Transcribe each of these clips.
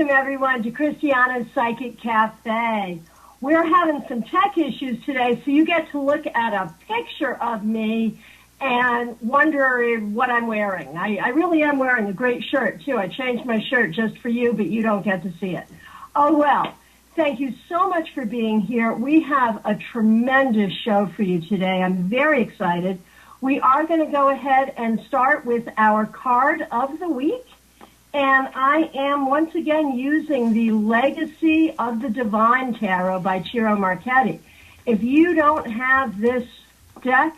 Welcome, everyone, to Christiana's Psychic Cafe. We're having some tech issues today, so you get to look at a picture of me and wonder what I'm wearing. I really am wearing a great shirt, too. I changed my shirt just for you, but you don't get to see it. Oh, well, thank you so much for being here. We have a tremendous show for you today. I'm very excited. We are going to go ahead and start with our card of the week. And I am once again using the Legacy of the Divine Tarot by Ciro Marchetti. If you don't have this deck,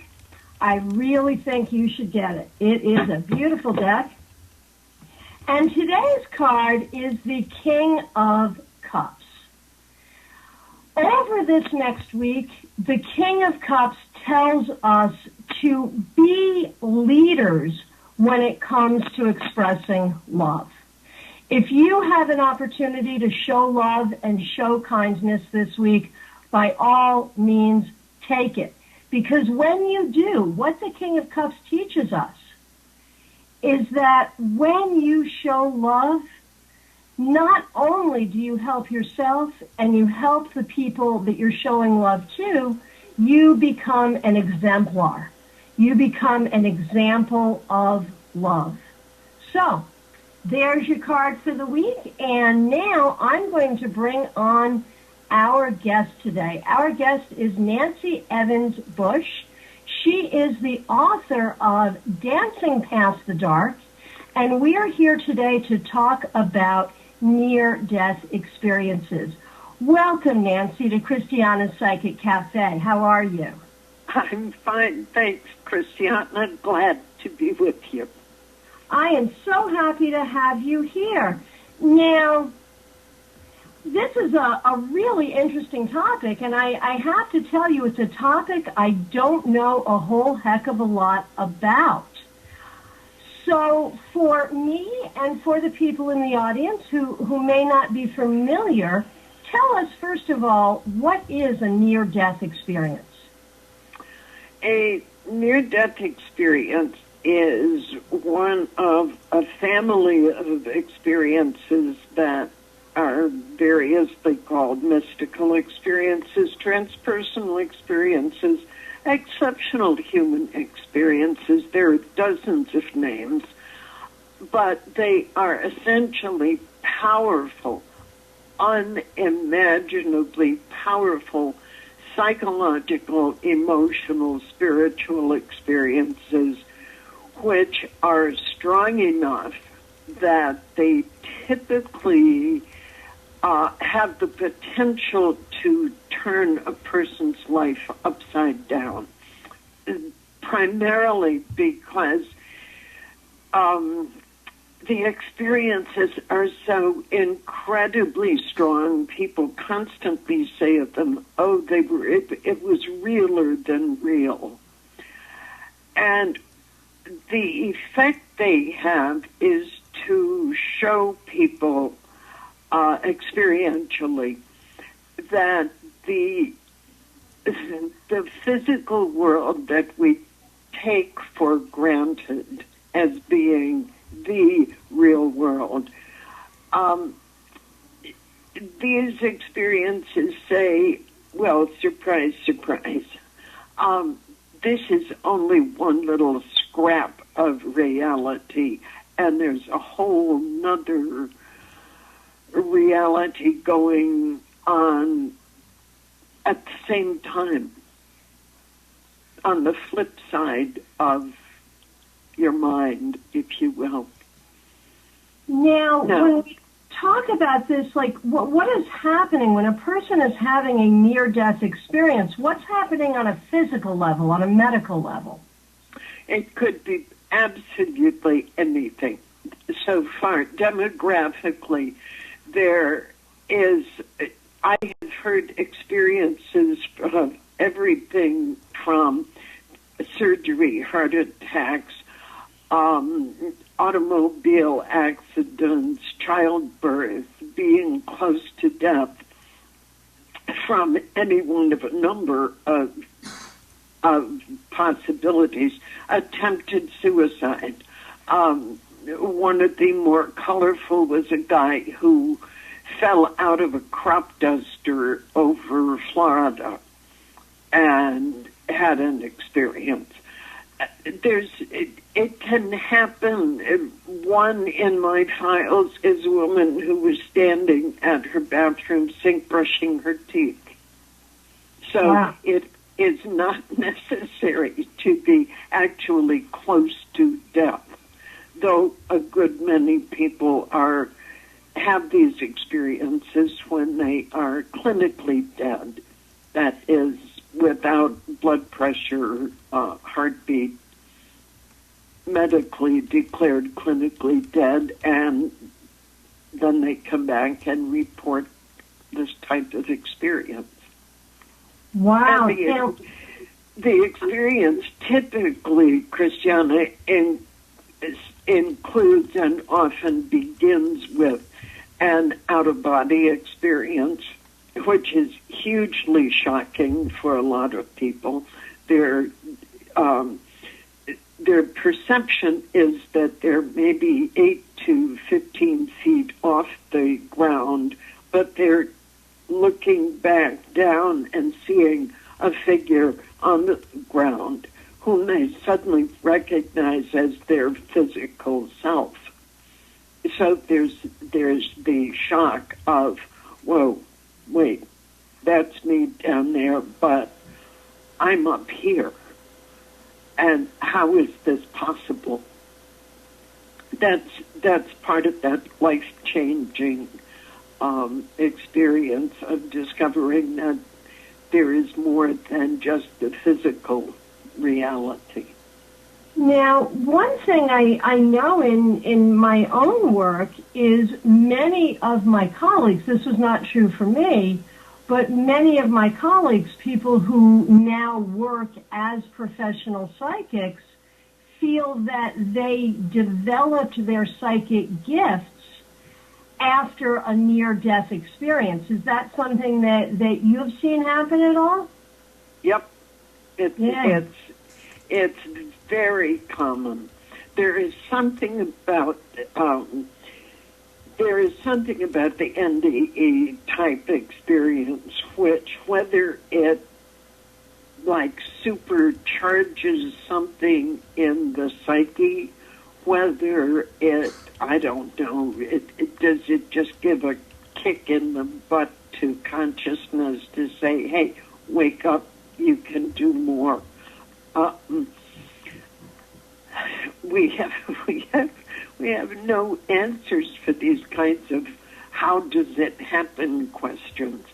I really think you should get it. It is a beautiful deck. And today's card is the King of Cups. Over this next week, the King of Cups tells us to be leaders when it comes to expressing love. If you have an opportunity to show love and show kindness this week, by all means, take it. Because when you do, what the King of Cups teaches us is that when you show love, not only do you help yourself and you help the people that you're showing love to, you become an exemplar. You become an example of love. So, there's your card for the week, and now I'm going to bring on our guest today. Our guest is Nancy Evans Bush. She is the author of Dancing Past the Dark, and we are here today to talk about near-death experiences. Welcome, Nancy, to Christiana's Psychic Cafe. How are you? I'm fine, thanks, Christiana. Glad to be with you. I am so happy to have you here. Now, this is a really interesting topic, and I have to tell you, it's a topic I don't know a whole heck of a lot about. So for me and for the people in the audience who may not be familiar, tell us, first of all, what is a near-death experience? A near-death experience is one of a family of experiences that are variously called mystical experiences, transpersonal experiences, exceptional human experiences. There are dozens of names, but they are essentially powerful, unimaginably powerful psychological, emotional, spiritual experiences which are strong enough that they typically have the potential to turn a person's life upside down, primarily because the experiences are so incredibly strong. People constantly say of them, oh, it was realer than real. And the effect they have is to show people experientially that the physical world that we take for granted as being the real world, these experiences say, well, surprise, surprise, this is only one little scrap of reality, and there's a whole nother reality going on at the same time, on the flip side of your mind, if you will. Now, when we talk about this, like, what is happening when a person is having a near-death experience? What's happening on a physical level, on a medical level? It could be absolutely anything. So far, demographically, there is, I have heard experiences of everything from surgery, heart attacks, automobile accidents, childbirth, being close to death, from any one of a number of possibilities, attempted suicide, one of the more colorful was a guy who fell out of a crop duster over Florida and had an experience. It can happen. One in my files is a woman who was standing at her bathroom sink brushing her teeth. So wow. It is not necessary to be actually close to death, though a good many people have these experiences when they are clinically dead. That is, without blood pressure, heartbeat, medically declared clinically dead, and then they come back and report this type of experience. Wow. The experience typically, Christiana, includes and often begins with an out-of-body experience, which is hugely shocking for a lot of people. Their perception is that they're maybe 8 to 15 feet off the ground, but they're looking back down and seeing a figure on the ground whom they suddenly recognize as their physical self. So there's the shock of, whoa, wait, that's me down there, but I'm up here. And how is this possible? That's part of that life-changing experience of discovering that there is more than just the physical reality. Now, one thing I know in my own work is many of my colleagues, this was not true for me, but many of my colleagues, people who now work as professional psychics, feel that they developed their psychic gifts after a near-death experience. Is that something that you've seen happen at all? Yep. It's very common. There is something about the NDE type experience, which, whether it like supercharges something in the psyche, whether it, I don't know, does it just give a kick in the butt to consciousness to say, hey, wake up, you can do more. We have no answers for these kinds of how does it happen questions,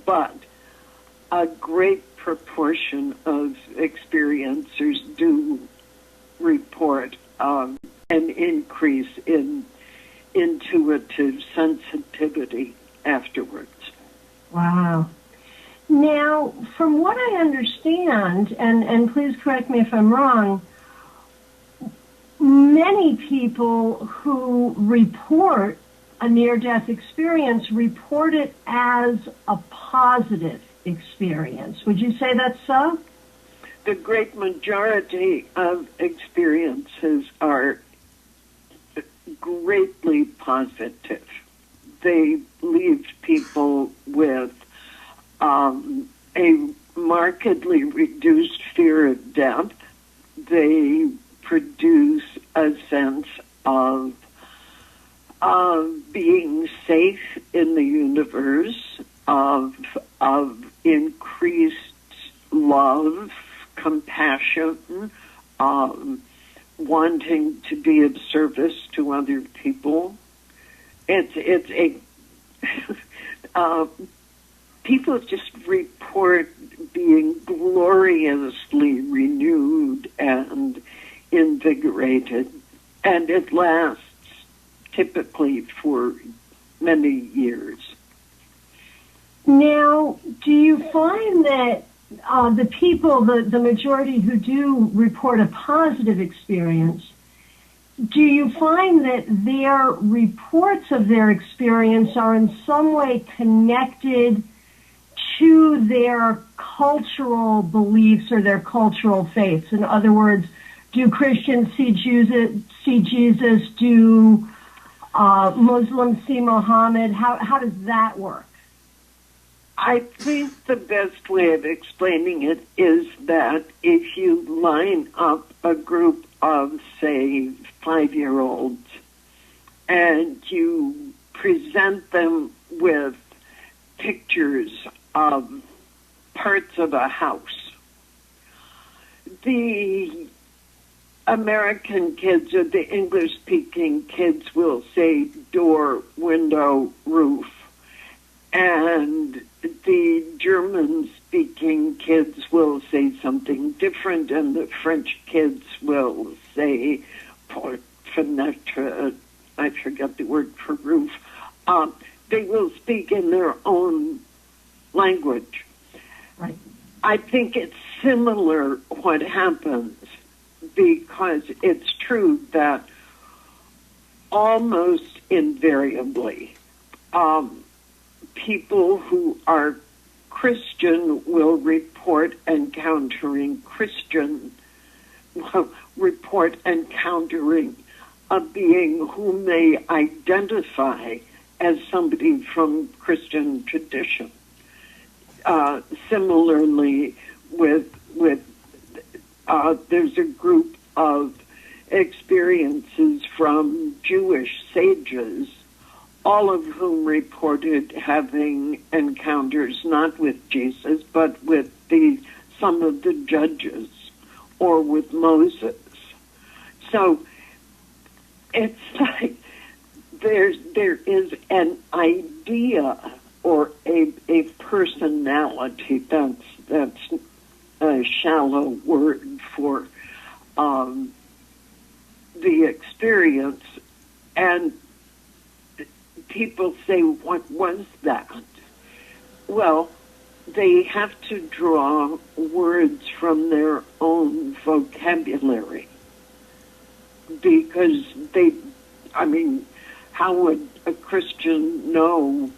but a great proportion of experiencers do report an increase in intuitive sensitivity afterwards. Wow. Now, from what I understand, and please correct me if I'm wrong, many people who report a near-death experience report it as a positive experience. Would you say that's so? The great majority of experiences are greatly positive. They leave people with a markedly reduced fear of death. They produce a sense of being safe in the universe, of increased love, compassion, wanting to be of service to other people. People just report being gloriously renewed and invigorated, and it lasts typically for many years. Now, do you find that the people, the majority who do report a positive experience, do you find that their reports of their experience are in some way connected to their cultural beliefs or their cultural faiths? In other words, Do Christians see Jesus? Do Muslims see Muhammad? How does that work? I think the best way of explaining it is that if you line up a group of, say, 5-year-olds and you present them with pictures of parts of a house, the American kids or the English-speaking kids will say door, window, roof. And the German-speaking kids will say something different, and the French kids will say fenêtre, I forget the word for roof. They will speak in their own language. Right. I think it's similar what happens, because it's true that almost invariably people who are Christian will report encountering a being whom they identify as somebody from Christian tradition. Similarly, there's a group of experiences from Jewish sages, all of whom reported having encounters not with Jesus, but with some of the judges or with Moses. So it's like there is an idea or a personality. That's a shallow word for the experience, and people say, what was that? Well, they have to draw words from their own vocabulary, because how would a Christian know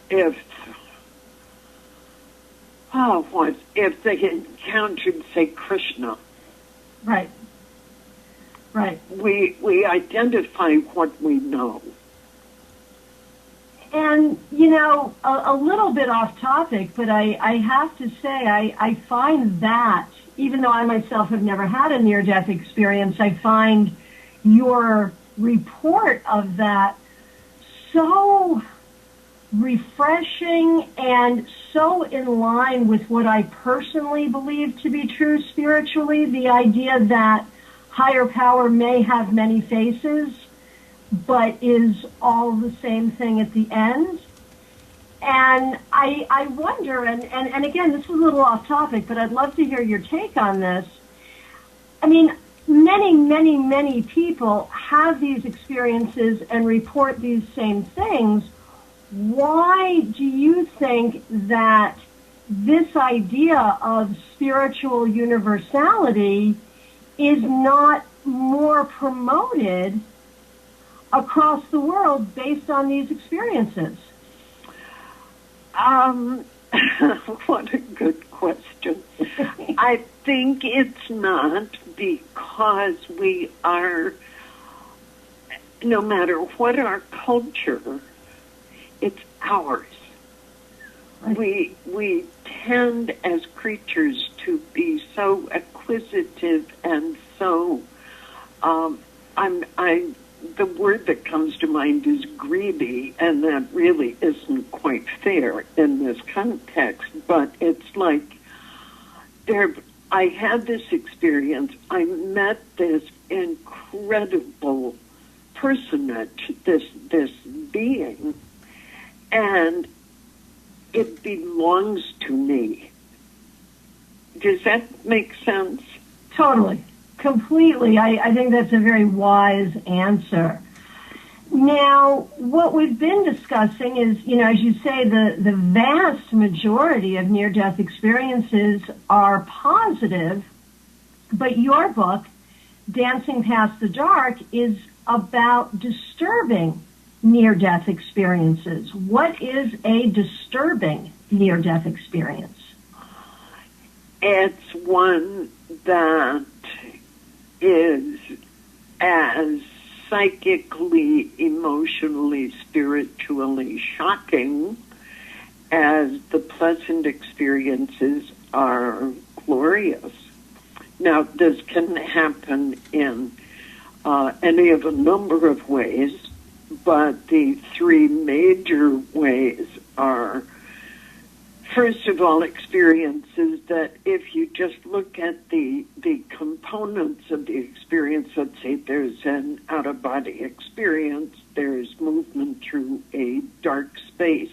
if they encountered, say, Krishna? Right. Right. We identify what we know. And, a little bit off topic, but I have to say, I find that, even though I myself have never had a near-death experience, I find your report of that so refreshing and so in line with what I personally believe to be true spiritually, the idea that higher power may have many faces, but is all the same thing at the end. And I wonder, and again, this is a little off topic, but I'd love to hear your take on this. I mean, many people have these experiences and report these same things. Why do you think that this idea of spiritual universality is not more promoted across the world based on these experiences? What a good question. I think it's not, because we are, no matter what our culture, it's ours. Right. We tend as creatures to be so acquisitive and so the word that comes to mind is greedy, and that really isn't quite fair in this context, but it's like I had this experience. I met this incredible personage, this being, and it belongs to me. Does that make sense? Totally. Completely. I think that's a very wise answer. Now, what we've been discussing is, as you say, the vast majority of near-death experiences are positive, but your book, Dancing Past the Dark, is about disturbing near-death experiences. What is a disturbing near-death experience? It's one that is as psychically, emotionally, spiritually shocking as the pleasant experiences are glorious. Now, this can happen in any of a number of ways, but the three major ways are, first of all, experiences that if you just look at the components of the experience, let's say there's an out-of-body experience, there's movement through a dark space,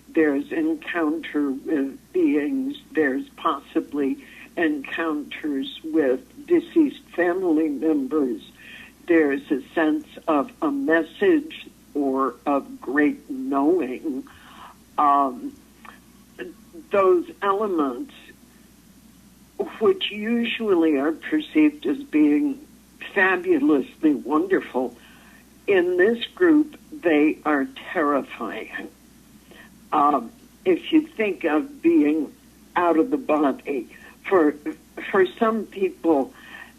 there's encounter with beings, there's possibly encounters with deceased family members, there's a sense of a message or of great knowing. Those elements, which usually are perceived as being fabulously wonderful, in this group, they are terrifying. If you think of being out of the body, for some people,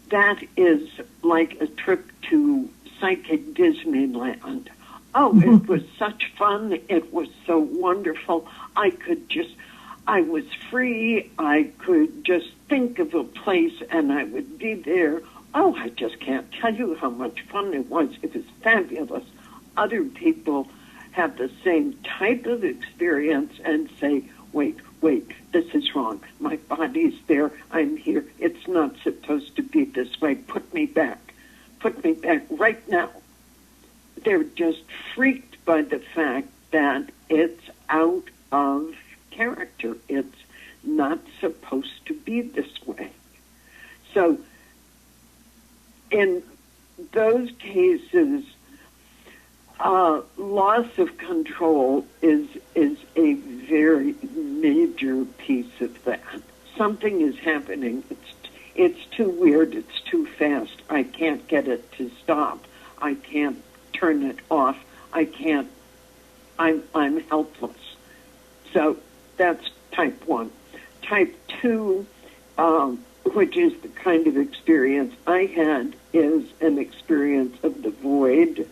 that is like a trip to psychic Disneyland. Oh, it was such fun. It was so wonderful. I was free. I could just think of a place and I would be there. Oh, I just can't tell you how much fun it was. It was fabulous. Other people have the same type of experience and say, wait, this is wrong. My body's there. I'm here. It's not supposed to be this way. Put me back. Put me back right now. They're just freaked by the fact that it's out of character. It's not supposed to be this way. So in those cases, loss of control is a very major piece of that. Something is happening. It's too weird. It's too fast. I can't get it to stop. I can't turn it off. I can't. I'm helpless. So that's type 1. Type 2, which is the kind of experience I had, is an experience of the void,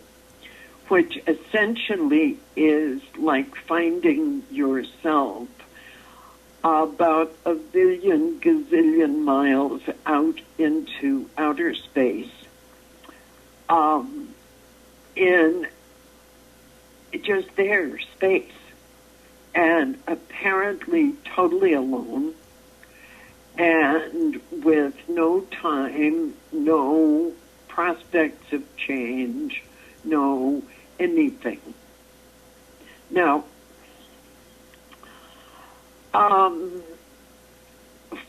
which essentially is like finding yourself about a billion gazillion miles out into outer space, in just there, space, and apparently totally alone, and with no time, no prospects of change, no anything. Now,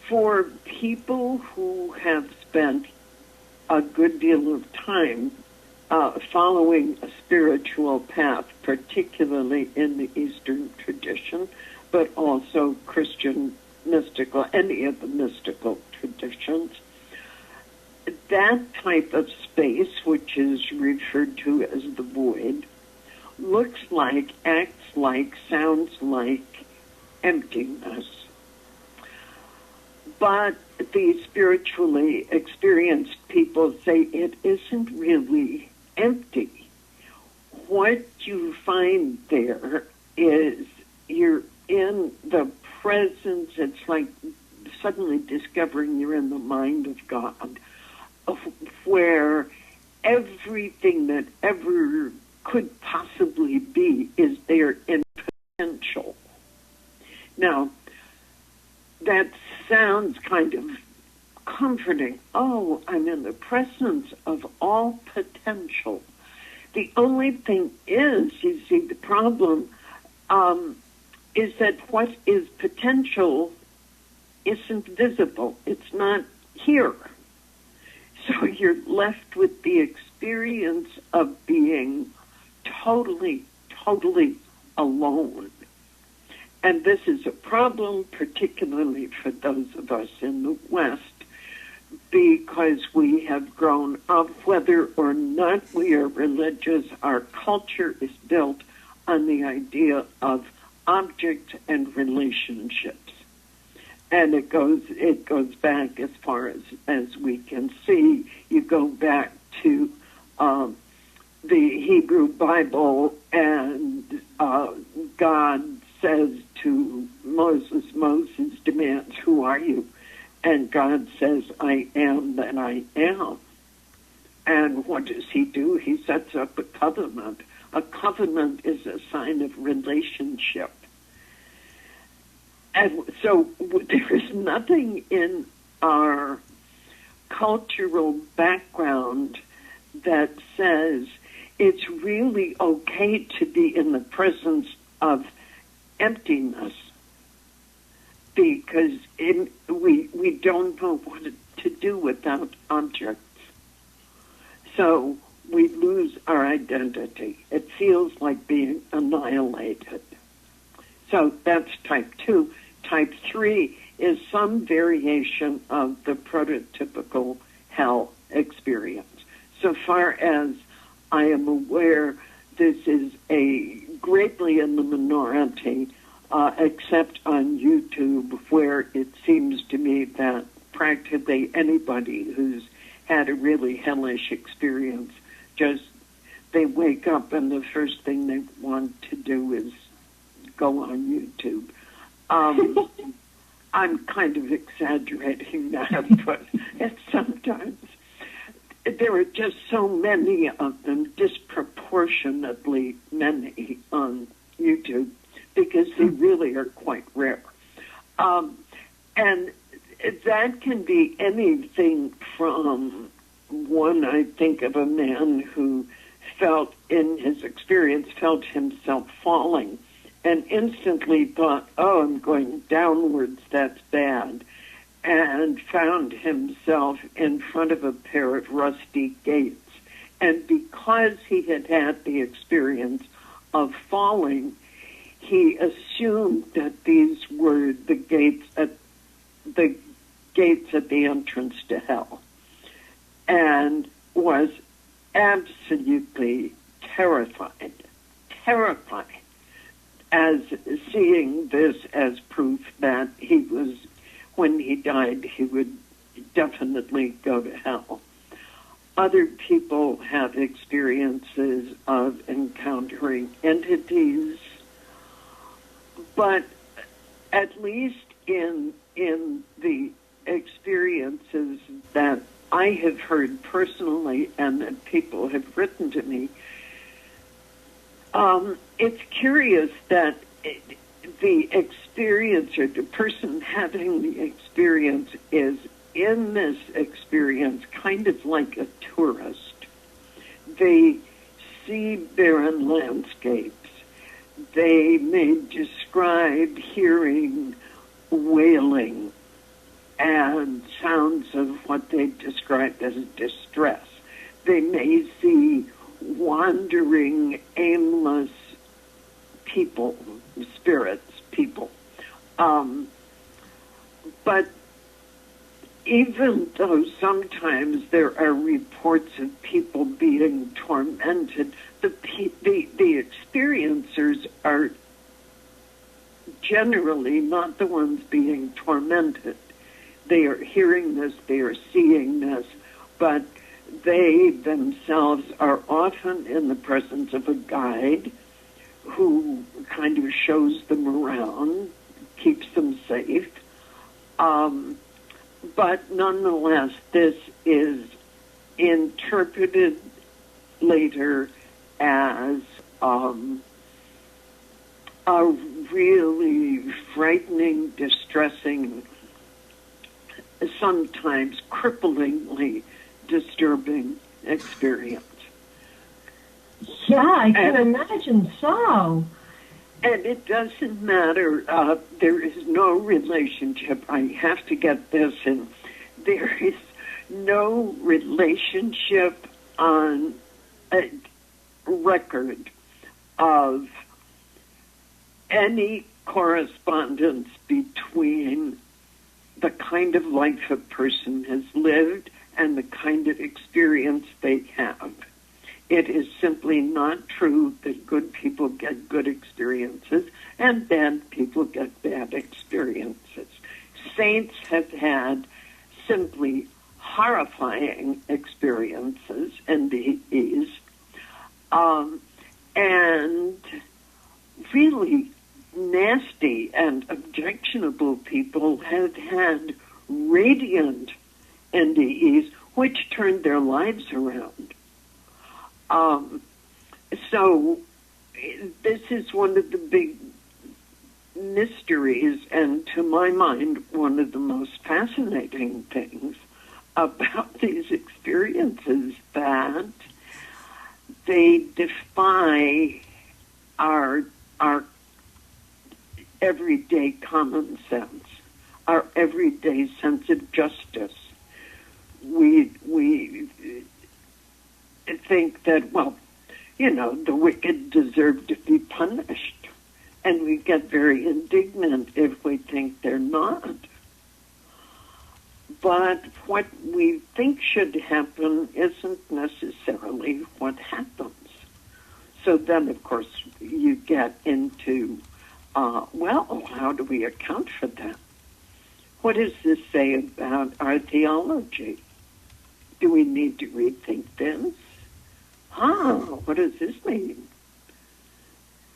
for people who have spent a good deal of time following a spiritual path, particularly in the Eastern tradition, but also Christian mystical, any of the mystical traditions, that type of space, which is referred to as the void, looks like, acts like, sounds like emptiness. But the spiritually experienced people say it isn't really empty. What you find there is you're in the presence. It's like suddenly discovering you're in the mind of God, where everything that ever could possibly be is there in potential. Now, that sounds kind of comforting. Oh, I'm in the presence of all potential. The only thing is, you see, the problem is that what is potential isn't visible. It's not here. So you're left with the experience of being totally, totally alone. And this is a problem, particularly for those of us in the West, because we have grown up, whether or not we are religious, our culture is built on the idea of object and relationships. and it goes back as far as we can see. You go back to the Hebrew Bible, and God says to Moses, Moses demands, "Who are you?" And God says, "I am that I am." And what does he do? He sets up a covenant. A covenant is a sign of relationship. And so there is nothing in our cultural background that says it's really okay to be in the presence of emptiness, because we don't know what to do without objects. So we lose our identity. It feels like being annihilated. So that's type 2. Type 3 is some variation of the prototypical hell experience. So far as I am aware, this is greatly in the minority, except on YouTube, where it seems to me that practically anybody who's had a really hellish experience, they wake up and the first thing they want to do is go on YouTube. I'm kind of exaggerating that, but sometimes there are just so many of them, disproportionately many on YouTube, because they really are quite rare. And that can be anything from one, I think of a man who felt himself falling and instantly thought, "Oh, I'm going downwards, that's bad," and found himself in front of a pair of rusty gates. And because he had had the experience of falling, he assumed that these were the gates at the entrance to hell, and was absolutely terrified, as seeing this as proof that when he died, he would definitely go to hell. Other people have experiences of encountering entities, but at least in the experiences that I have heard personally and that people have written to me, it's curious that the experiencer, the person having the experience, is in this experience kind of like a tourist. They see barren landscapes. They may describe hearing wailing and sounds of what they describe as distress. They may see wandering, aimless people, spirits, people. But even though sometimes there are reports of people being tormented, the experiencers are generally not the ones being tormented. They are hearing this, they are seeing this, but they themselves are often in the presence of a guide who kind of shows them around, keeps them safe. But nonetheless, this is interpreted later as a really frightening, distressing, sometimes cripplingly disturbing experience. Yeah, I can imagine so. And it doesn't matter. There is no relationship. I have to get this in. There is no relationship on a record of any correspondence between the kind of life a person has lived and the kind of experience they have. It is simply not true that good people get good experiences and bad people get bad experiences. And really nasty and objectionable people have had radiant NDEs, which turned their lives around. So this is one of the big mysteries, and to my mind, one of the most fascinating things about these experiences, that they defy our everyday common sense, our everyday sense of justice. We think that, well, the wicked deserve to be punished, and we get very indignant if we think they're not. But what we think should happen isn't necessarily what happens. So then, of course, you get into, how do we account for that? What does this say about our theology? Do we need to rethink this? What does this mean?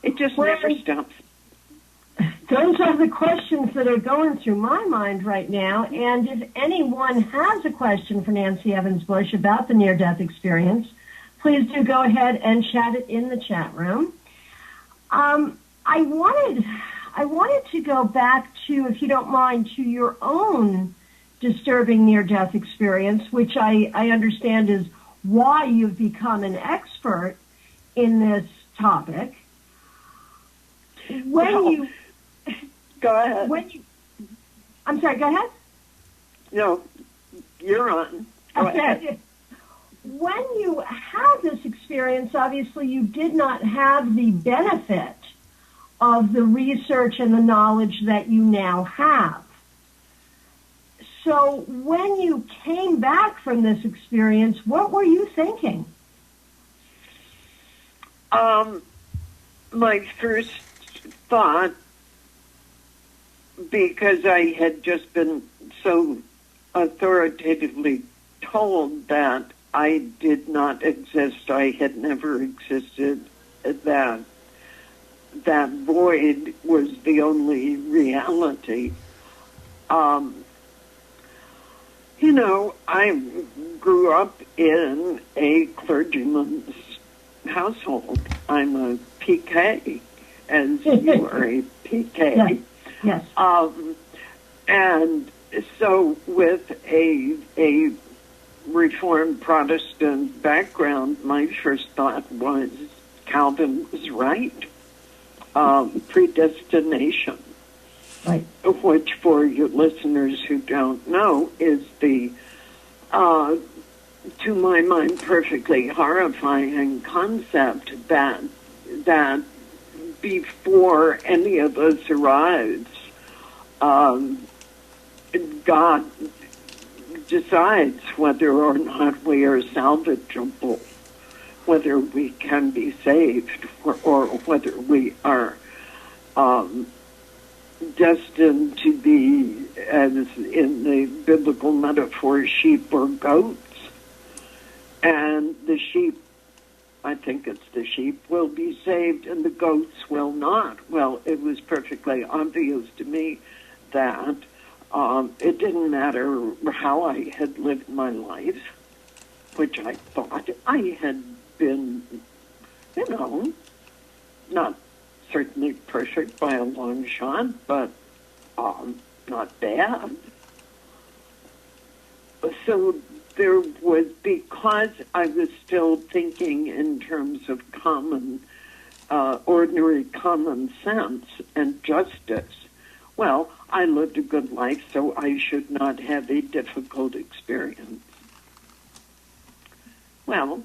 It just never stops. Those are the questions that are going through my mind right now. And if anyone has a question for Nancy Evans Bush about the near-death experience, please do go ahead and chat it in the chat room. I wanted to go back to, if you don't mind, to your own disturbing near-death experience, which I understand is why you've become an expert in this topic. Go ahead. I'm sorry, go ahead. No, you're on. Go ahead. When you had this experience, obviously you did not have the benefit of the research and the knowledge that you now have. So when you came back from this experience, what were you thinking? My first thought, because I had just been so authoritatively told that I did not exist, I had never existed, that void was the only reality. I grew up in a clergyman's household. I'm a PK, as you are a PK. Yes. And so with a Reformed Protestant background, my first thought was Calvin was right. Predestination. Right. Which, for your listeners who don't know, is the, to my mind, perfectly horrifying concept that before any of us arrives, God decides whether or not we are salvageable, whether we can be saved, or whether we are destined to be, as in the biblical metaphor, sheep or goats. And the sheep, I think it's the sheep, will be saved and the goats will not. Well, it was perfectly obvious to me that it didn't matter how I had lived my life, which I thought I had been, not certainly perfect by a long shot, but not bad. So there was, because I was still thinking in terms of ordinary common sense and justice, well, I lived a good life, so I should not have a difficult experience. Well,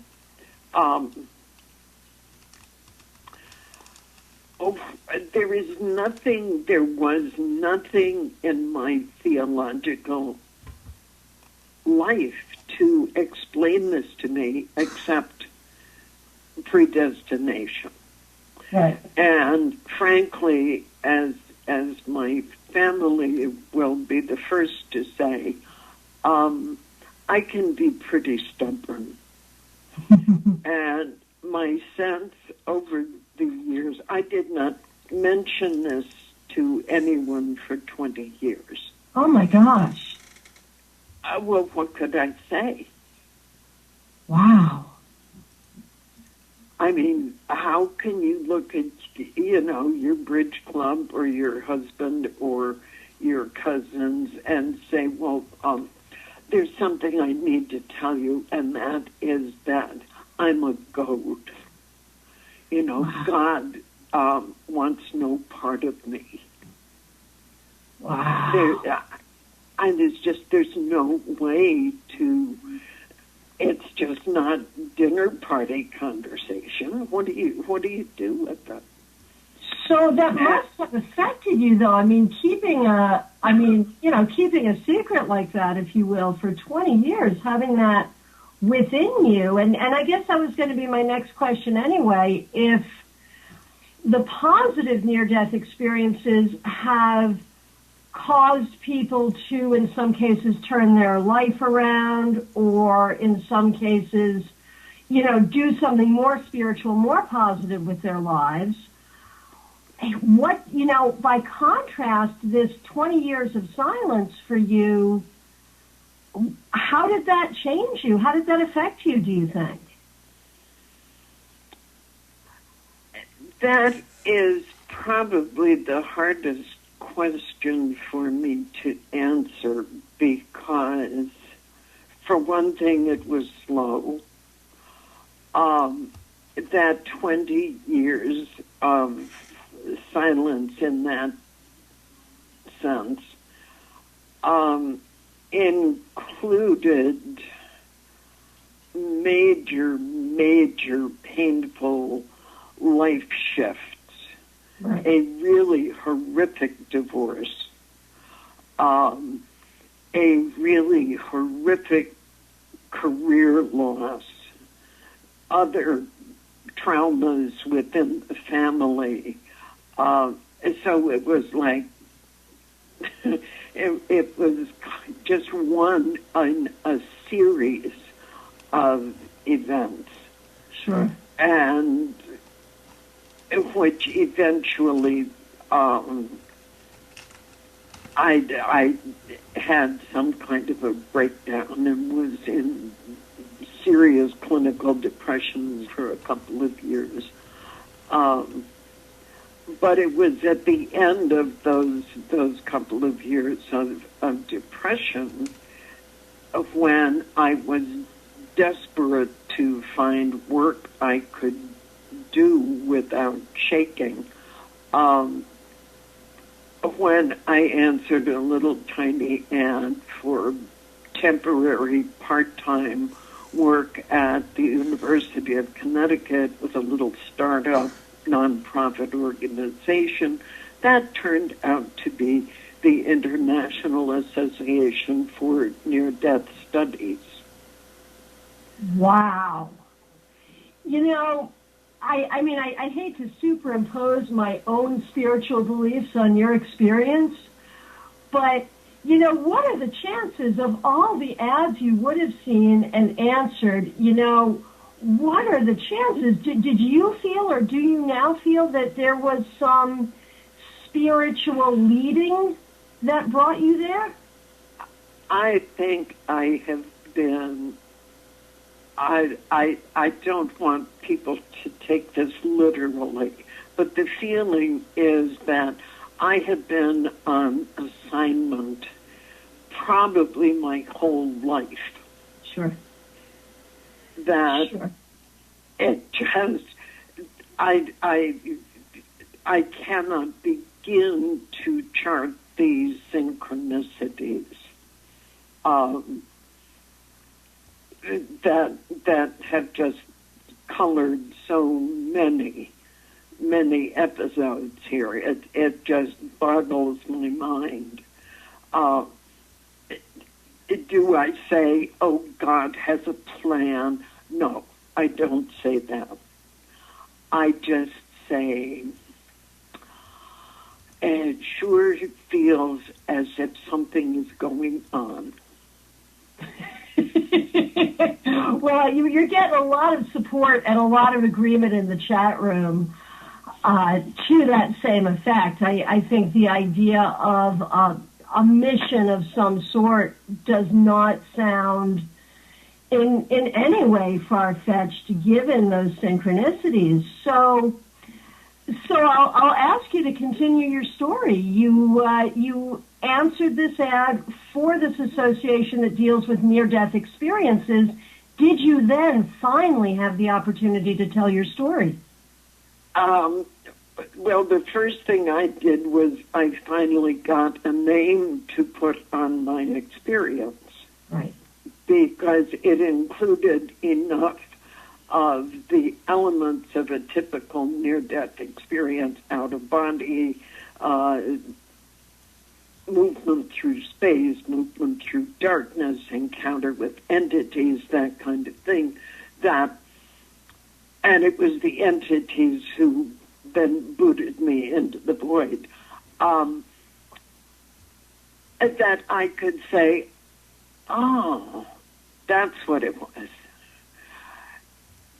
there was nothing in my theological life to explain this to me except predestination. Right. And frankly, as my family will be the first to say, I can be pretty stubborn. And my sense over the years, I did not mention this to anyone for 20 years. Oh, my gosh. Well, what could I say? Wow. I mean, how can you look at, your bridge club or your husband or your cousins and say, well, there's something I need to tell you, and that is that I'm a goat. Wow. God wants no part of me. Wow. And there's no way to, it's just not dinner party conversation. What do you do with that? So that must have affected you, though. I mean, keeping a secret like that, if you will, for 20 years, having that within you. And I guess that was going to be my next question anyway. If the positive near-death experiences have caused people to, in some cases, turn their life around, or in some cases, do something more spiritual, more positive with their lives. What, by contrast, this 20 years of silence for you, how did that change you? How did that affect you, do you think? That is probably the hardest question for me to answer, because, for one thing, it was slow. That 20 years of silence in that sense included major painful life shifts. Right. A really horrific divorce, a really horrific career loss, other traumas within the family. So it was like, it was just one in a series of events. Sure. And which eventually I had some kind of a breakdown and was in serious clinical depression for a couple of years. But it was at the end of those couple of years of depression of when I was desperate to find work I could do without shaking. When I answered a little tiny ad for temporary part-time work at the University of Connecticut with a little startup nonprofit organization, that turned out to be the International Association for Near-Death Studies. Wow. I hate to superimpose my own spiritual beliefs on your experience, but, what are the chances of all the ads you would have seen and answered, what are the chances? Did you feel, or do you now feel, that there was some spiritual leading that brought you there? I think I have been... I don't want people to take this literally, but the feeling is that I have been on assignment probably my whole life. Sure. That sure. It just, I cannot begin to chart these synchronicities. That have just colored so many episodes here. It just boggles my mind. Do I say, oh, God has a plan? No, I don't say that. I just say, it sure feels as if something is going on. Well, you're getting a lot of support and a lot of agreement in the chat room to that same effect. I think the idea of a mission of some sort does not sound in any way far-fetched given those synchronicities. So I'll ask you to continue your story. You answered this ad for this association that deals with near-death experiences. Did you then finally have the opportunity to tell your story? Well, the first thing I did was I finally got a name to put on my experience. Right. Because it included enough of the elements of a typical near-death experience, out-of-body, movement through space, movement through darkness, encounter with entities, that kind of thing. And it was the entities who then booted me into the void. That I could say, oh, that's what it was.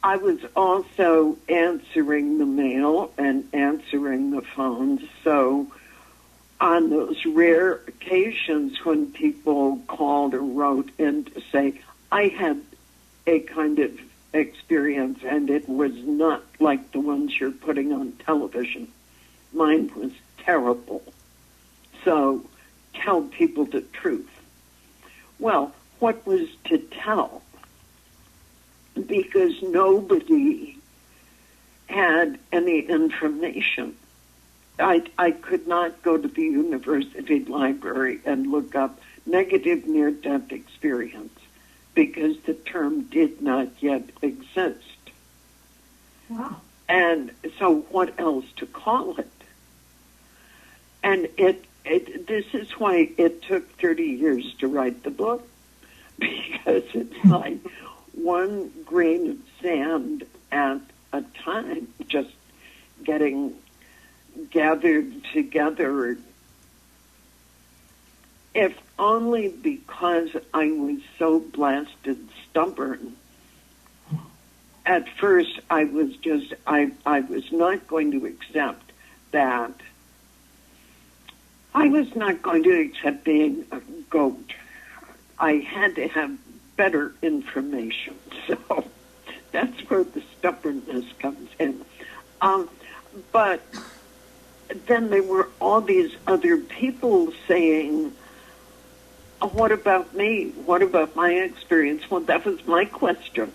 I was also answering the mail and answering the phones, so on those rare occasions when people called or wrote in to say, I had a kind of experience and it was not like the ones you're putting on television. Mine was terrible. So tell people the truth. Well, what was to tell? Because nobody had any information. I could not go to the university library and look up negative near-death experience because the term did not yet exist. Wow. And so what else to call it? And this is why it took 30 years to write the book, because it's like one grain of sand at a time, just getting gathered together, if only because I was so blasted stubborn. At first, I was not going to accept that. I was not going to accept being a goat. I had to have better information. So that's where the stubbornness comes in. But then there were all these other people saying, oh, what about me? What about my experience? Well, that was my question.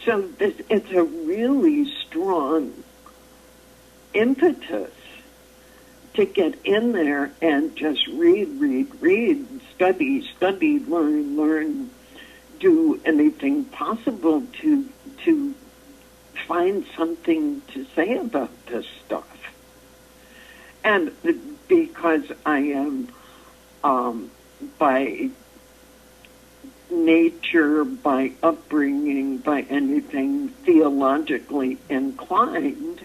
So it's a really strong impetus to get in there and just read, study, learn, do anything possible to find something to say about this stuff. And because I am, by nature, by upbringing, by anything theologically inclined,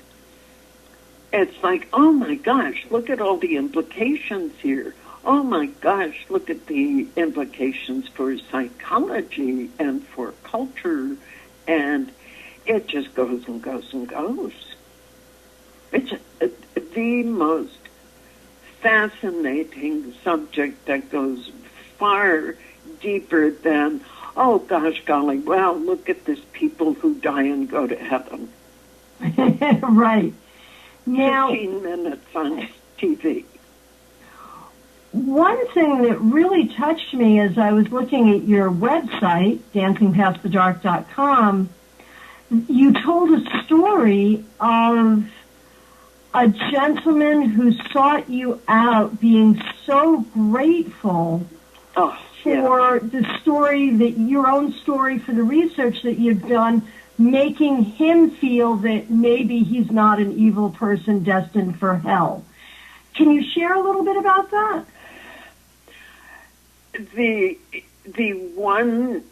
it's like, oh my gosh, look at all the implications here. Oh my gosh, look at the implications for psychology and for culture, and it just goes and goes and goes. It's the most fascinating subject that goes far deeper than, oh gosh golly, well, look at this people who die and go to heaven. Right. Now, 15 minutes on TV. One thing that really touched me as I was looking at your website, dancingpastthedark.com, you told a story of a gentleman who sought you out being so grateful for the story, that your own story, for the research that you've done, making him feel that maybe he's not an evil person destined for hell. Can you share a little bit about that? The one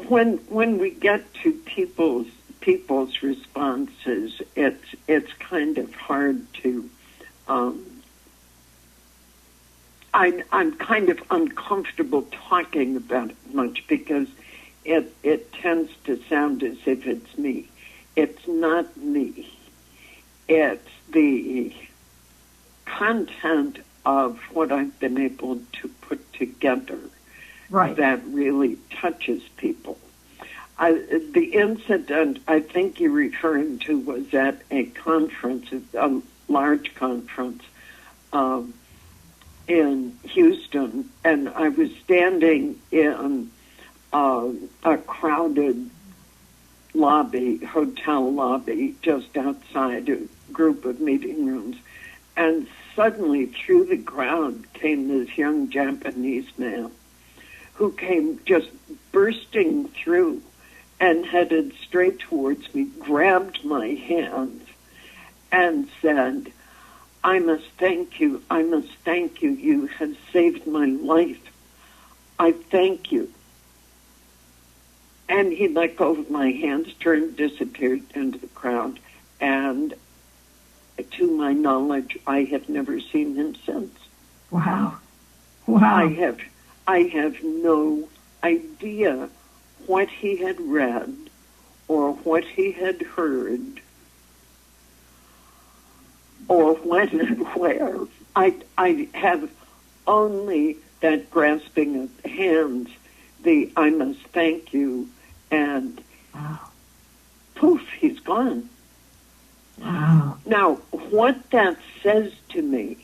when we get to people's responses, it's kind of hard to I'm kind of uncomfortable talking about it much because it tends to sound as if it's me. It's not me. It's the content of what I've been able to put together that really touches people. The incident I think you're referring to was at a conference, a large conference in Houston, and I was standing in a crowded hotel lobby, just outside a group of meeting rooms, and suddenly through the crowd came this young Japanese man who came just bursting through and headed straight towards me, grabbed my hands, and said, I must thank you, you have saved my life. I thank you. And he let go of my hands, turned, disappeared into the crowd, and to my knowledge, I have never seen him since. Wow. Wow. I have no idea what he had read or what he had heard or when and where. I have only that grasping of hands, the I must thank you, and poof, he's gone. Wow. Now, what that says to me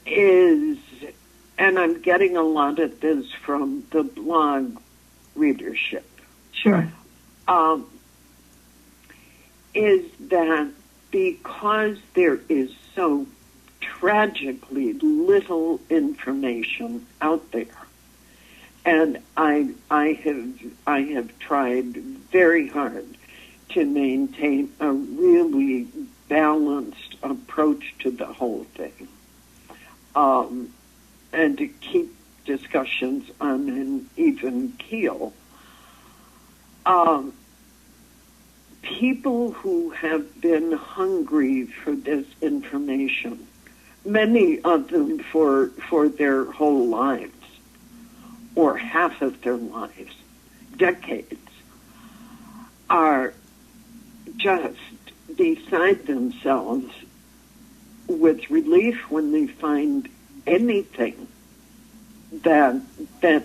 is, and I'm getting a lot of this from the blog readership. Sure. Is that because there is so tragically little information out there, and I have tried very hard to maintain a really balanced approach to the whole thing, and to keep discussions on an even keel. People who have been hungry for this information, many of them for their whole lives, or half of their lives, decades, are just beside themselves with relief when they find anything that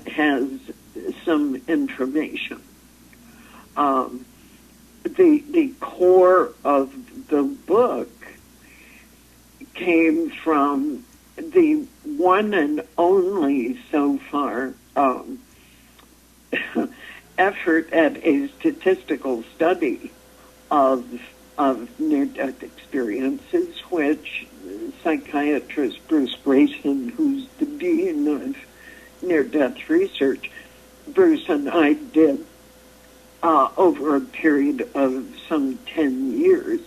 has some information. The core of the book came from the one and only so far effort at a statistical study of near-death experiences, which psychiatrist Bruce Grayson, who's the dean of near-death research, Bruce and I did over a period of some 10 years.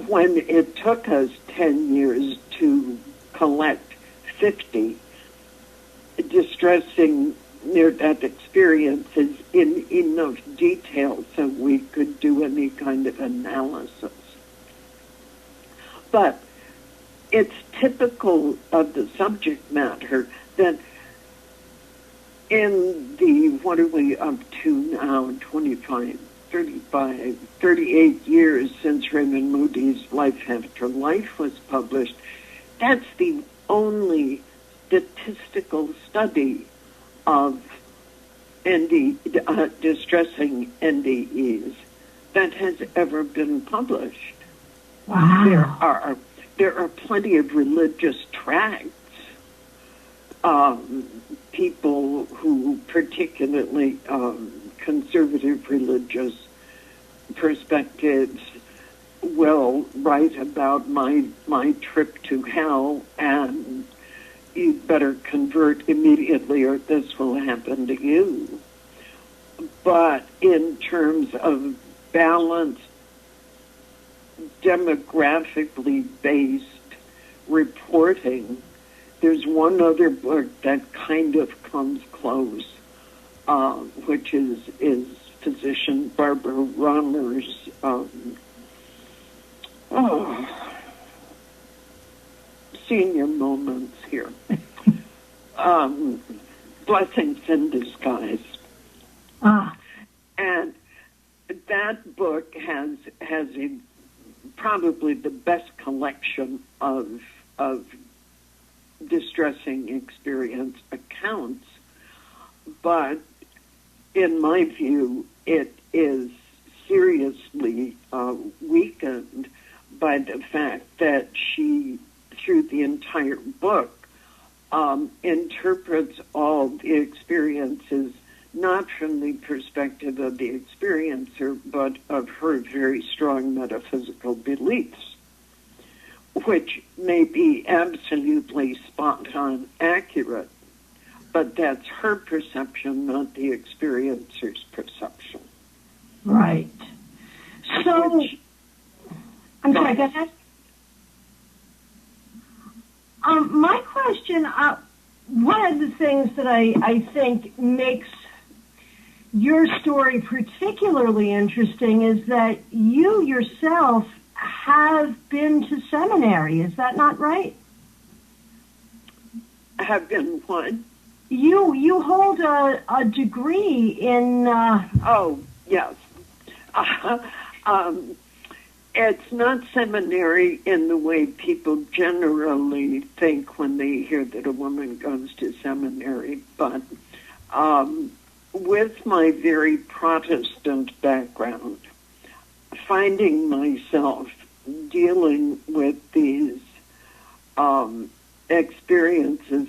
When it took us 10 years to collect 50 distressing near-death experiences in enough detail so we could do any kind of analysis. But it's typical of the subject matter that in the, what are we up to now, 25, 35, 38 years since Raymond Moody's Life After Life was published, that's the only statistical study of distressing NDEs that has ever been published. Wow. There are plenty of religious tracts, people who particularly conservative religious perspectives will write about my trip to hell, and you'd better convert immediately or this will happen to you. But in terms of balanced, demographically based reporting, there's one other book that kind of comes close, which is physician Barbara Romer's senior moments here. Blessings in Disguise. And that book has probably the best collection of distressing experience accounts, but in my view, it is seriously weakened by the fact that she, through the entire book, interprets all the experiences not from the perspective of the experiencer, but of her very strong metaphysical beliefs, which may be absolutely spot-on accurate, but that's her perception, not the experiencer's perception. Right. So, I'm sorry, go ahead. My question, one of the things that I think makes your story particularly interesting is that you yourself have been to seminary. Is that not right? Have been what? You hold a degree in... Oh, yes. It's not seminary in the way people generally think when they hear that a woman goes to seminary, but with my very Protestant background, finding myself dealing with these experiences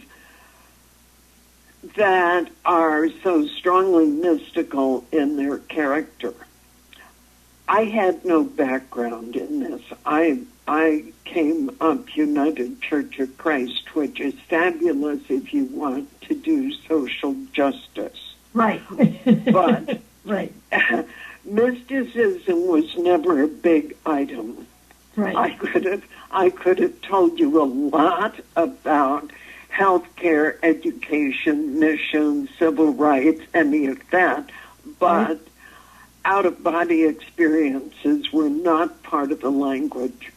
that are so strongly mystical in their character, I had no background in this. I came up United Church of Christ, which is fabulous if you want to do social justice. Right. But right. Mysticism was never a big item. Right. I could have told you a lot about healthcare, education, missions, civil rights, any of that, but right. out-of-body experiences were not part of the language.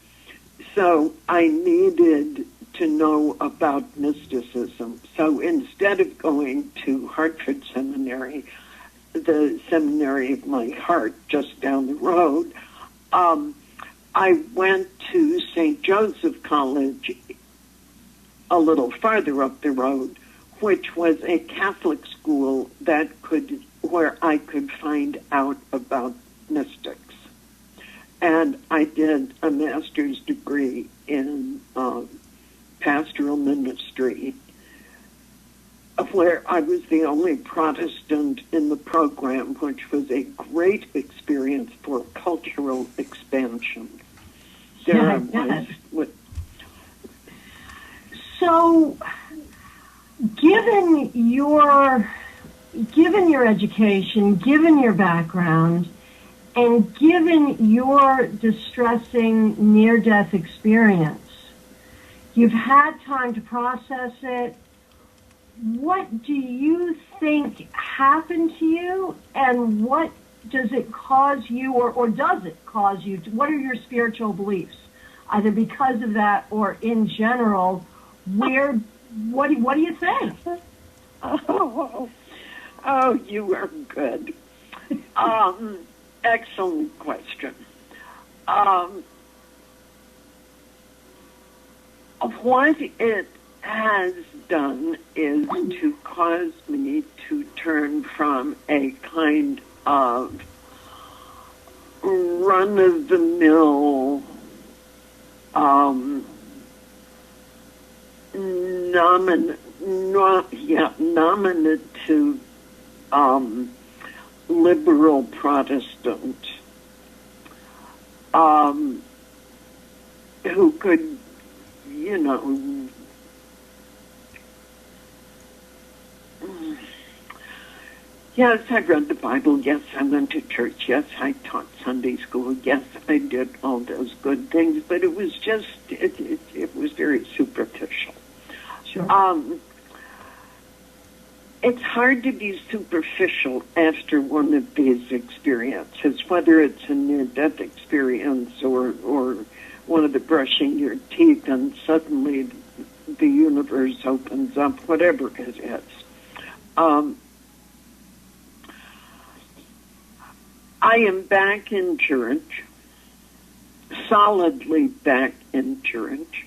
So I needed to know about mysticism. So instead of going to Hartford Seminary, the seminary of my heart just down the road, I went to St. Joseph College a little farther up the road, which was a Catholic school where I could find out about mystics. And I did a master's degree in pastoral ministry, where I was the only Protestant in the program, which was a great experience for cultural expansion. So, given your education, given your background, and given your distressing near-death experience, you've had time to process it. What do you think happened to you, and what does it cause you, or does it cause you? What are your spiritual beliefs, either because of that or in general? What do you think? Oh, you are good. Excellent question. What it has done is to cause me to turn from a kind of run-of-the-mill nominative liberal Protestant who could, yes, I read the Bible. Yes, I went to church. Yes, I taught Sunday school. Yes, I did all those good things, but it was just, it was very superficial. Sure. It's hard to be superficial after one of these experiences, whether it's a near-death experience or one of the brushing your teeth and suddenly the universe opens up, whatever it is. I am back in church, solidly back in church.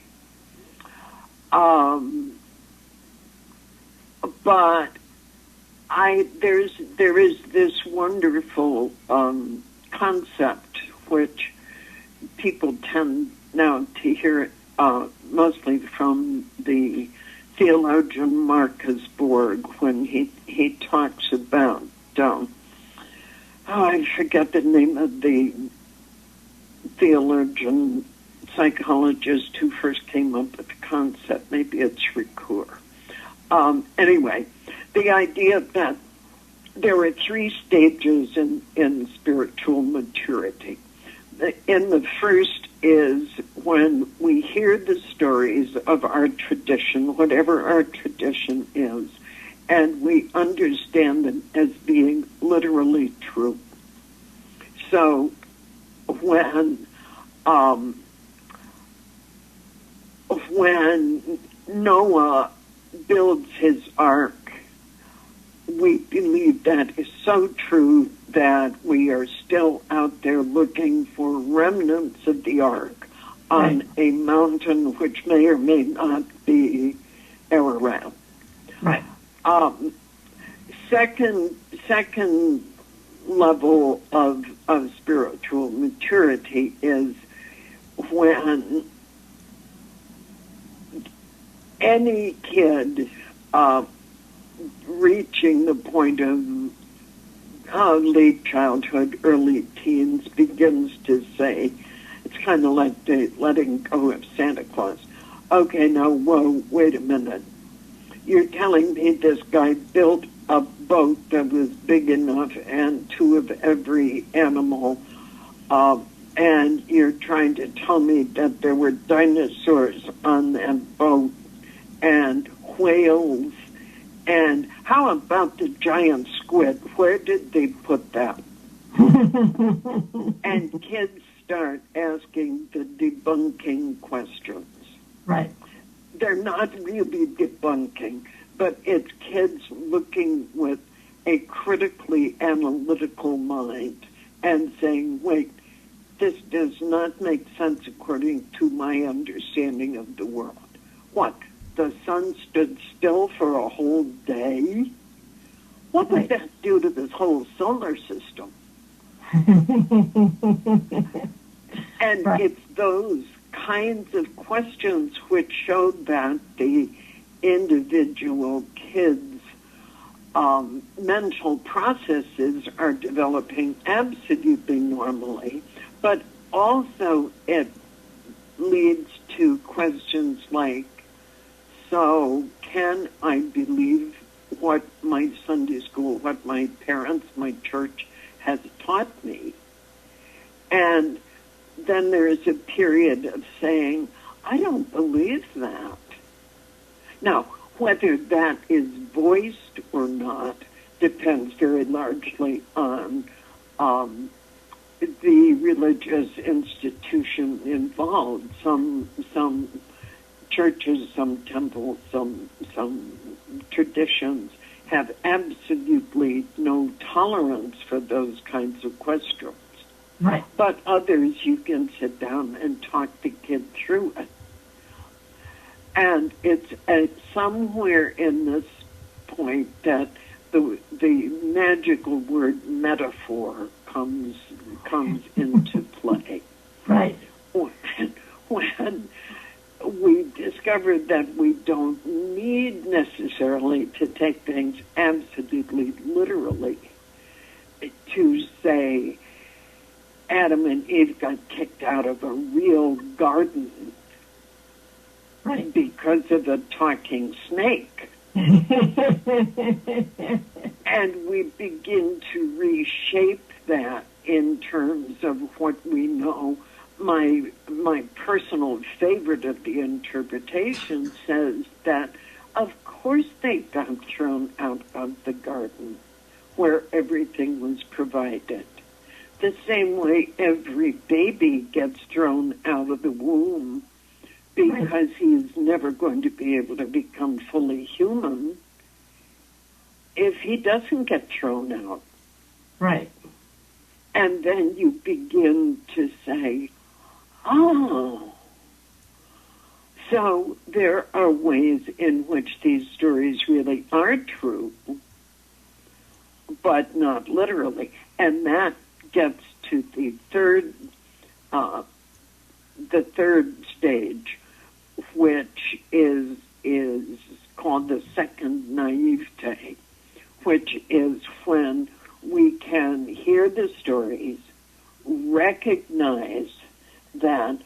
But there is this wonderful concept which people tend now to hear mostly from the theologian Marcus Borg when he talks about I forget the name of the theologian psychologist who first came up with the concept. Maybe it's Ricoeur. Anyway, the idea that there are 3 stages in spiritual maturity. In the first is when we hear the stories of our tradition, whatever our tradition is, and we understand them as being literally true. So when Noah builds his ark, we believe that is so true that we are still out there looking for remnants of the ark on a mountain which may or may not be Ararat. Right. Second level of spiritual maturity is when any kid reaching the point of late childhood, early teens begins to say, it's kind of like the letting go of Santa Claus. Okay, now, whoa, wait a minute. You're telling me this guy built a boat that was big enough and 2 of every animal, and you're trying to tell me that there were dinosaurs on that boat and whales, and how about the giant squid? Where did they put that? And kids start asking the debunking questions. Right. They're not really debunking, but it's kids looking with a critically analytical mind and saying, wait, this does not make sense according to my understanding of the world. What? The sun stood still for a whole day? What would that do to this whole solar system? And it's those kinds of questions which showed that the individual kids' mental processes are developing absolutely normally, but also it leads to questions like, so can I believe what my Sunday school, what my parents, my church has taught me? And then there is a period of saying, I don't believe that. Now, whether that is voiced or not depends very largely on the religious institution involved. Some churches, some temples, some traditions have absolutely no tolerance for those kinds of questions. Right. But others, you can sit down and talk the kid through it. And it's somewhere in this point that the magical word metaphor comes into play. Right. When we discovered that we don't need necessarily to take things absolutely literally to say Adam and Eve got kicked out of a real garden because of a talking snake. And we begin to reshape that in terms of what we know. My personal favorite of the interpretation says that, of course, they got thrown out of the garden where everything was provided. The same way every baby gets thrown out of the womb because he's never going to be able to become fully human if he doesn't get thrown out. Right. And then you begin to say, oh, so there are ways in which these stories really are true, but not literally. And that gets to the third stage, which is called the second naivete, which is when we can hear the stories, recognize that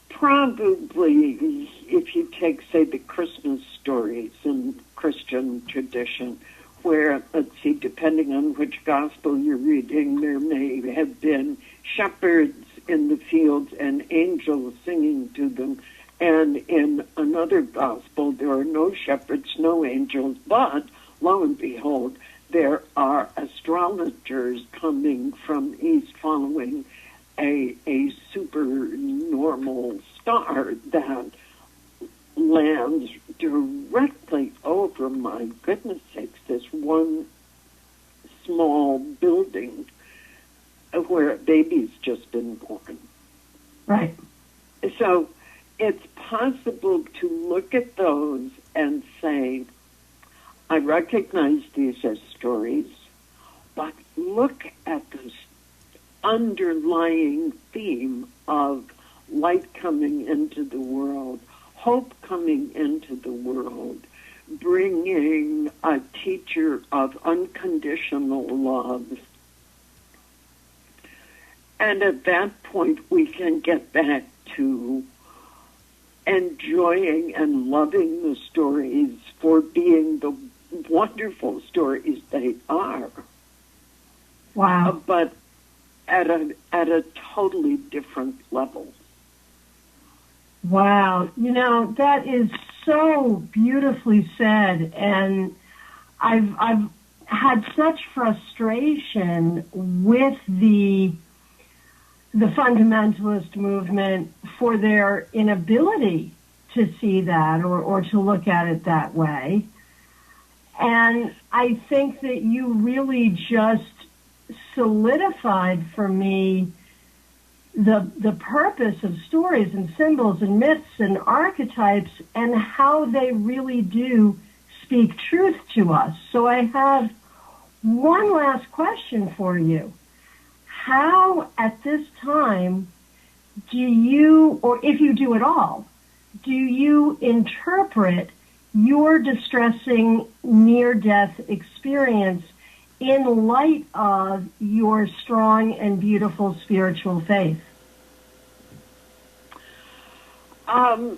probably, if you take, say, the Christmas stories in Christian tradition, where, let's see, depending on which gospel you're reading, there may have been shepherds in the fields and angels singing to them. And in another gospel, there are no shepherds, no angels, but lo and behold, there are astrologers coming from east following a supernormal star that lands directly over, my goodness sakes, this one small building where a baby's just been born. Right. So it's possible to look at those and say, I recognize these as stories, but look at this underlying theme of light coming into the world, hope coming into the world, bringing a teacher of unconditional love. And at that point, we can get back to enjoying and loving the stories for being the wonderful stories they are. Wow. But at a totally different level. Wow. You know, that is so beautifully said. And I've had such frustration with the fundamentalist movement for their inability to see that or to look at it that way. And I think that you really just solidified for me the purpose of stories and symbols and myths and archetypes and how they really do speak truth to us. So I have one last question for you. How, at this time, do you, or if you do at all, do you interpret your distressing near-death experience in light of your strong and beautiful spiritual faith? I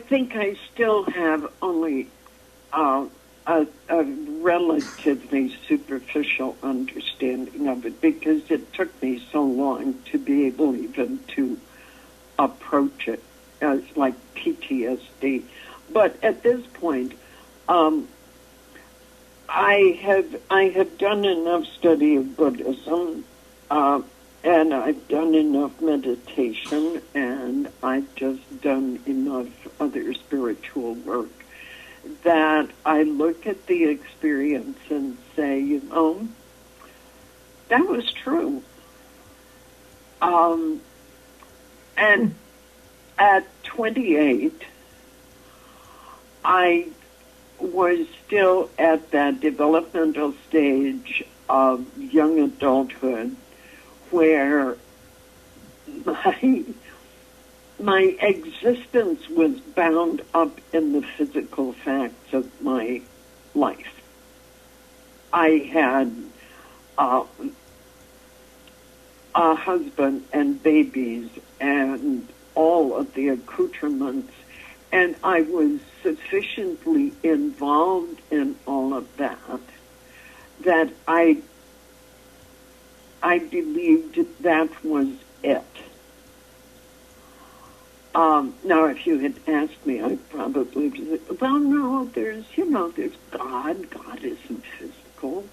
think I still have only a relatively superficial understanding of it because it took me so long to be able even to approach it as like PTSD. But at this point, I have done enough study of Buddhism, and I've done enough meditation, and I've just done enough other spiritual work that I look at the experience and say, you know, that was true. And at 28, I was still at that developmental stage of young adulthood where my existence was bound up in the physical facts of my life. I had a husband and babies and all of the accoutrements, and I was sufficiently involved in all of that I believed that was it. Now, if you had asked me, I'd probably say, well, no, there's God. God isn't physical.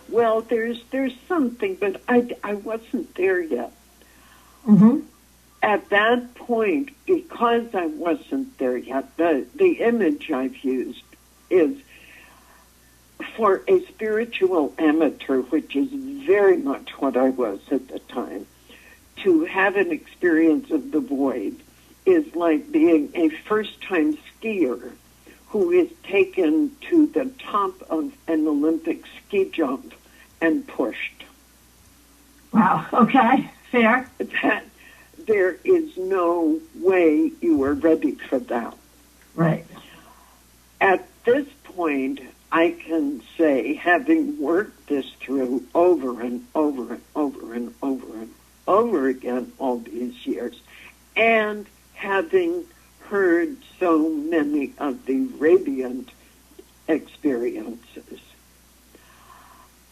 Well, there's something, but I wasn't there yet. Mm-hmm. At that point, because I wasn't there yet, the image I've used is for a spiritual amateur, which is very much what I was at the time. To have an experience of the void is like being a first-time skier who is taken to the top of an Olympic ski jump and pushed. Wow. Okay. Fair. That there is no way you are ready for that. Right. At this point, I can say, having worked this through over and over and over and over and over again all these years, and having heard so many of the radiant experiences,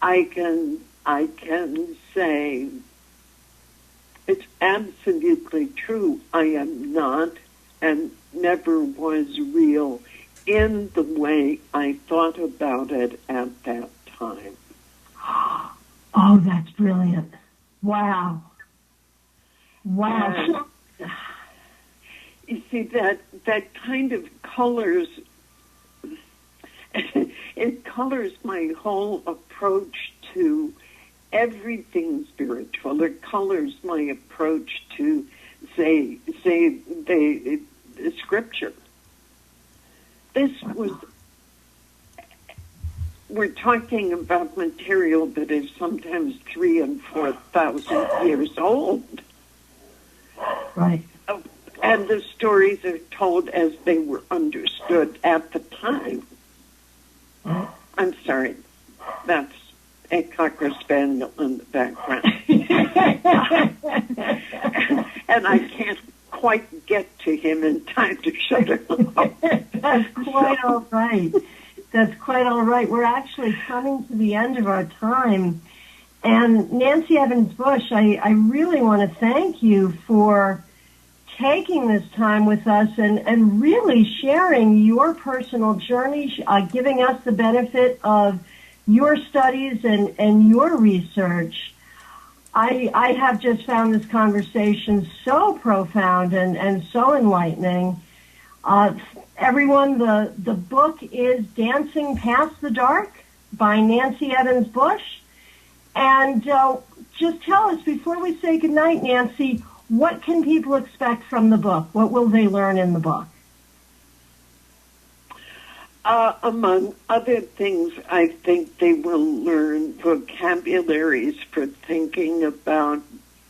I can say it's absolutely true. I am not and never was real in the way I thought about it at that time. Oh, that's brilliant. Wow. Wow. You see, that kind of colors, it colors my whole approach to everything spiritual. It colors my approach to, say the scripture. This was, we're talking about material that is sometimes 3,000 and 4,000 years old. Right. And the stories are told as they were understood at the time. I'm sorry, that's a Cocker Spaniel in the background. And I can't quite get to him in time to shut him up. That's quite all right. That's quite all right. We're actually coming to the end of our time. And Nancy Evans Bush, I really want to thank you for taking this time with us and really sharing your personal journey, giving us the benefit of your studies and your research. I have just found this conversation so profound and so enlightening. Everyone, the book is Dancing Past the Dark by Nancy Evans Bush. And just tell us, before we say goodnight, Nancy, what can people expect from the book? What will they learn in the book? Among other things, I think they will learn vocabularies for thinking about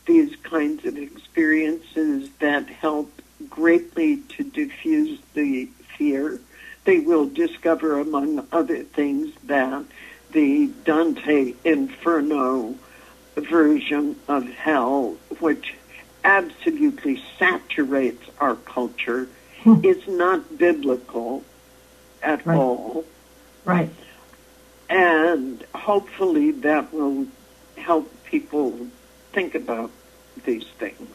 these kinds of experiences that help greatly to diffuse the fear. They will discover, among other things, that the Dante Inferno version of hell, which absolutely saturates our culture, is not biblical at all. Right. And hopefully that will help people think about these things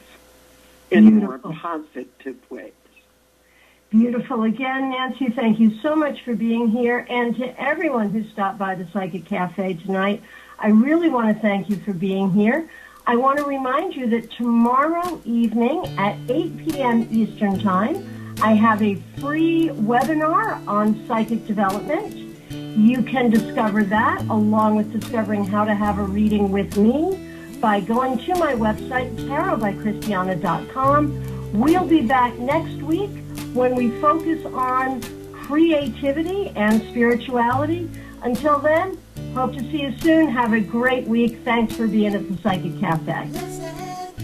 in more positive ways. Beautiful. Again, Nancy, thank you so much for being here. And to everyone who stopped by the Psychic Cafe tonight, I really want to thank you for being here. I want to remind you that tomorrow evening at 8 p.m. Eastern Time, I have a free webinar on psychic development. You can discover that along with discovering how to have a reading with me by going to my website, tarotbychristiana.com. We'll be back next week when we focus on creativity and spirituality. Until then, hope to see you soon. Have a great week. Thanks for being at the Psychic Cafe.